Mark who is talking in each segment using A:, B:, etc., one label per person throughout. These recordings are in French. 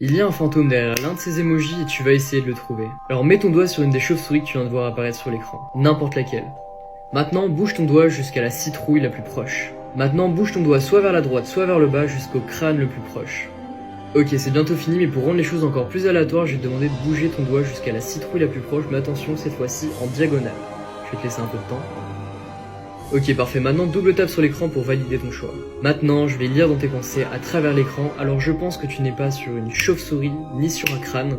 A: Il y a un fantôme derrière l'un de ces emojis et tu vas essayer de le trouver. Alors mets ton doigt sur une des chauves-souris que tu viens de voir apparaître sur l'écran. N'importe laquelle. Maintenant, bouge ton doigt jusqu'à la citrouille la plus proche. Maintenant, bouge ton doigt soit vers la droite, soit vers le bas jusqu'au crâne le plus proche. Ok, c'est bientôt fini, mais pour rendre les choses encore plus aléatoires, je vais te demander de bouger ton doigt jusqu'à la citrouille la plus proche, mais attention, cette fois-ci en diagonale. Je vais te laisser un peu de temps. Ok, parfait. Maintenant, double tape sur l'écran pour valider ton choix. Maintenant, je vais lire dans tes pensées à travers l'écran. Alors, je pense que tu n'es pas sur une chauve-souris, ni sur un crâne.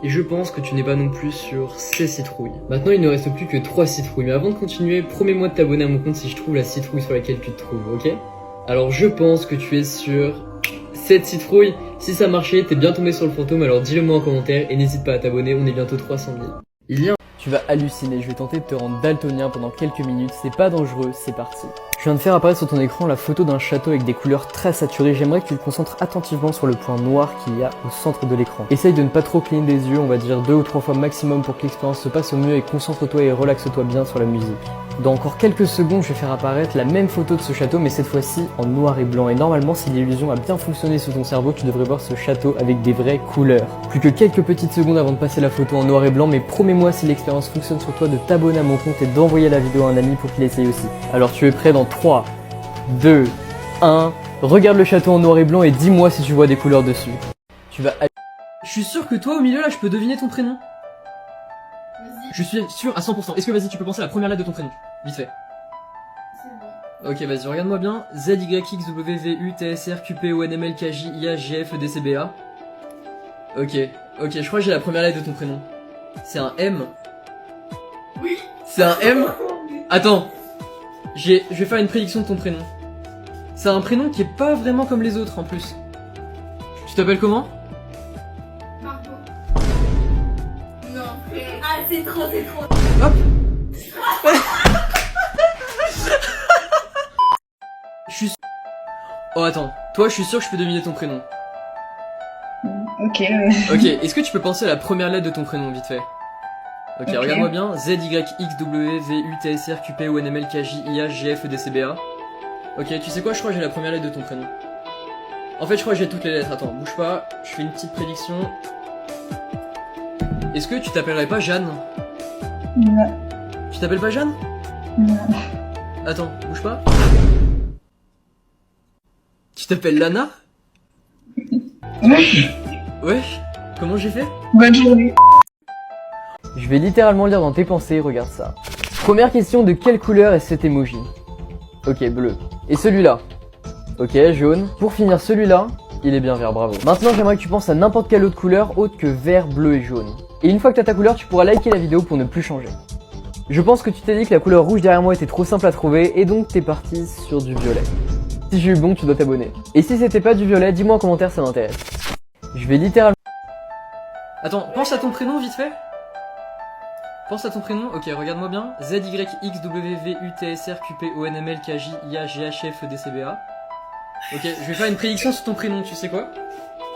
A: Et je pense que tu n'es pas non plus sur ces citrouilles. Maintenant, il ne reste plus que 3 citrouilles. Mais avant de continuer, promets-moi de t'abonner à mon compte si je trouve la citrouille sur laquelle tu te trouves, ok? Alors, je pense que tu es sur cette citrouille. Si ça marchait, t'es bien tombé sur le fantôme, alors dis-le moi en commentaire et n'hésite pas à t'abonner, on est bientôt 300 000. Il y a
B: Tu vas halluciner, je vais tenter de te rendre daltonien pendant quelques minutes, c'est pas dangereux, c'est parti. Je viens de faire apparaître sur ton écran la photo d'un château avec des couleurs très saturées, j'aimerais que tu te concentres attentivement sur le point noir qu'il y a au centre de l'écran. Essaye de ne pas trop cligner des yeux, on va dire 2 ou 3 fois maximum pour que l'expérience se passe au mieux et concentre-toi et relaxe-toi bien sur la musique. Dans encore quelques secondes, je vais faire apparaître la même photo de ce château, mais cette fois-ci en noir et blanc. Et normalement, si l'illusion a bien fonctionné sur ton cerveau, tu devrais voir ce château avec des vraies couleurs. Plus que quelques petites secondes avant de passer la photo en noir et blanc, mais promets-moi si l'expérience fonctionne sur toi de t'abonner à mon compte et d'envoyer la vidéo à un ami pour qu'il essaye aussi. Alors tu es prêt dans 3, 2, 1, regarde le château en noir et blanc et dis-moi si tu vois des couleurs dessus. Tu vas... Je suis sûr que toi au milieu là, je peux deviner ton prénom. Je suis sûr à 100%. Est-ce que vas-y, tu peux penser à la première lettre de ton prénom? Vite fait.
C: C'est bon.
B: Ok, vas-y, regarde-moi bien. Z, Y, X, W, V, U, T, S, R, Q, P, O, N, M, L, K, J, I, A, G, F, E, D, C, B, A. Ok, je crois que j'ai la première lettre de ton prénom. C'est un M.
C: Oui.
B: C'est un M. Attends. Je vais faire une prédiction de ton prénom. C'est un prénom qui est pas vraiment comme les autres en plus. Tu t'appelles comment?
C: Margot. Non. Ah, c'est trop.
B: Hop. Je suis... Oh attends, toi je suis sûr que je peux deviner ton prénom.
D: Ok.
B: Ok, est-ce que tu peux penser à la première lettre de ton prénom vite fait? Ok, regarde-moi bien. Z, Y, X, W, V, U, T, S, R, Q, P, O, N, M, L, K, J, I, A, G, F, E, D, C, B, A. Ok, tu sais quoi, je crois que j'ai la première lettre de ton prénom. En fait, je crois que j'ai toutes les lettres. Attends, bouge pas, je fais une petite prédiction. Est-ce que tu t'appellerais pas Jeanne?
D: Non.
B: Tu t'appelles pas Jeanne?
D: Non.
B: Attends, bouge pas. Tu t'appelles Lana? Ouais. Comment j'ai fait?
D: Bonne journée.
B: Je vais littéralement lire dans tes pensées, regarde ça. Première question, de quelle couleur est cet emoji? Ok, bleu. Et celui-là? Ok, jaune. Pour finir, celui-là, il est bien vert, bravo. Maintenant, j'aimerais que tu penses à n'importe quelle autre couleur autre que vert, bleu et jaune. Et une fois que t'as ta couleur, tu pourras liker la vidéo pour ne plus changer. Je pense que tu t'es dit que la couleur rouge derrière moi était trop simple à trouver, et donc t'es parti sur du violet. Si j'ai eu bon, tu dois t'abonner. Et si c'était pas du violet, dis-moi en commentaire, ça m'intéresse. Je vais littéralement... Attends, pense à ton prénom vite fait. Pense à ton prénom, ok, regarde-moi bien. Z, Y, X, W, V, U, T, S, R, Q, P, O, N, M, L, K, J, I, A, G, H, F, E, D, C, B, A. Ok, je vais faire une prédiction sur ton prénom, tu sais quoi?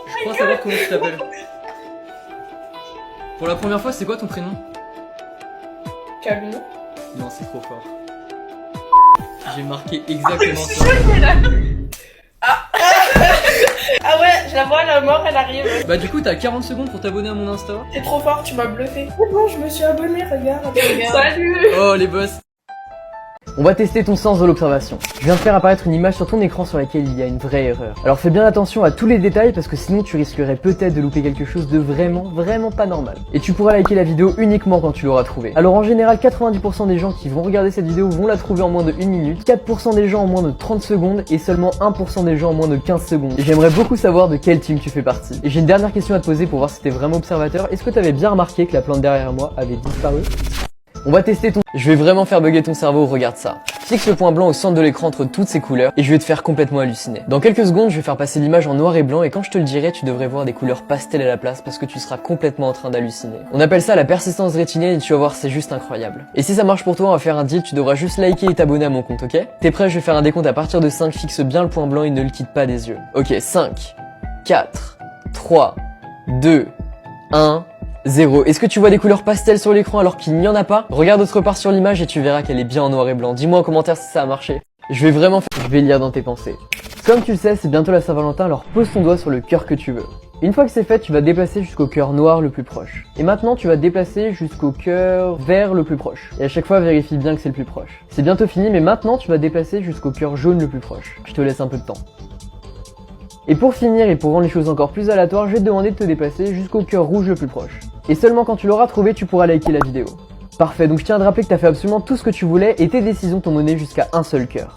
B: Je crois savoir comment tu t'appelles. Pour la première fois, c'est quoi ton prénom?
C: Camille.
B: Non, c'est trop fort. J'ai marqué exactement ça.
C: Ah ouais, je la vois, la mort, elle arrive.
B: Bah du coup, t'as 40 secondes pour t'abonner à mon Insta.
C: C'est trop fort, tu m'as bluffé. C'est bon, je me suis abonné, regarde. Salut.
B: Oh, les boss. On va tester ton sens de l'observation. Je viens de faire apparaître une image sur ton écran sur laquelle il y a une vraie erreur. Alors fais bien attention à tous les détails parce que sinon tu risquerais peut-être de louper quelque chose de vraiment pas normal. Et tu pourras liker la vidéo uniquement quand tu l'auras trouvée. Alors en général, 90% des gens qui vont regarder cette vidéo vont la trouver en moins de 1 minute, 4% des gens en moins de 30 secondes et seulement 1% des gens en moins de 15 secondes. Et j'aimerais beaucoup savoir de quelle team tu fais partie. Et j'ai une dernière question à te poser pour voir si t'es vraiment observateur. Est-ce que t'avais bien remarqué que la plante derrière moi avait disparu? On va tester ton... Je vais vraiment faire bugger ton cerveau, regarde ça. Fixe le point blanc au centre de l'écran entre toutes ces couleurs et je vais te faire complètement halluciner. Dans quelques secondes, je vais faire passer l'image en noir et blanc et quand je te le dirai, tu devrais voir des couleurs pastel à la place parce que tu seras complètement en train d'halluciner. On appelle ça la persistance rétinienne et tu vas voir, c'est juste incroyable. Et si ça marche pour toi, on va faire un deal, tu devras juste liker et t'abonner à mon compte, ok? T'es prêt? Je vais faire un décompte à partir de 5, fixe bien le point blanc et ne le quitte pas des yeux. Ok, 5, 4, 3, 2, 1... 0. Est-ce que tu vois des couleurs pastel sur l'écran alors qu'il n'y en a pas? Regarde autre part sur l'image et tu verras qu'elle est bien en noir et blanc. Dis-moi en commentaire si ça a marché. Je vais lire dans tes pensées. Comme tu le sais, c'est bientôt la Saint-Valentin, alors pose ton doigt sur le cœur que tu veux. Une fois que c'est fait, tu vas déplacer jusqu'au cœur noir le plus proche. Et maintenant, tu vas déplacer jusqu'au cœur vert le plus proche. Et à chaque fois, vérifie bien que c'est le plus proche. C'est bientôt fini, mais maintenant, tu vas déplacer jusqu'au cœur jaune le plus proche. Je te laisse un peu de temps. Et pour finir, et pour rendre les choses encore plus aléatoires, je vais te demander de te déplacer jusqu'au cœur rouge le plus proche. Et seulement quand tu l'auras trouvé, tu pourras liker la vidéo. Parfait, donc je tiens à te rappeler que tu as fait absolument tout ce que tu voulais et tes décisions t'ont mené jusqu'à un seul cœur.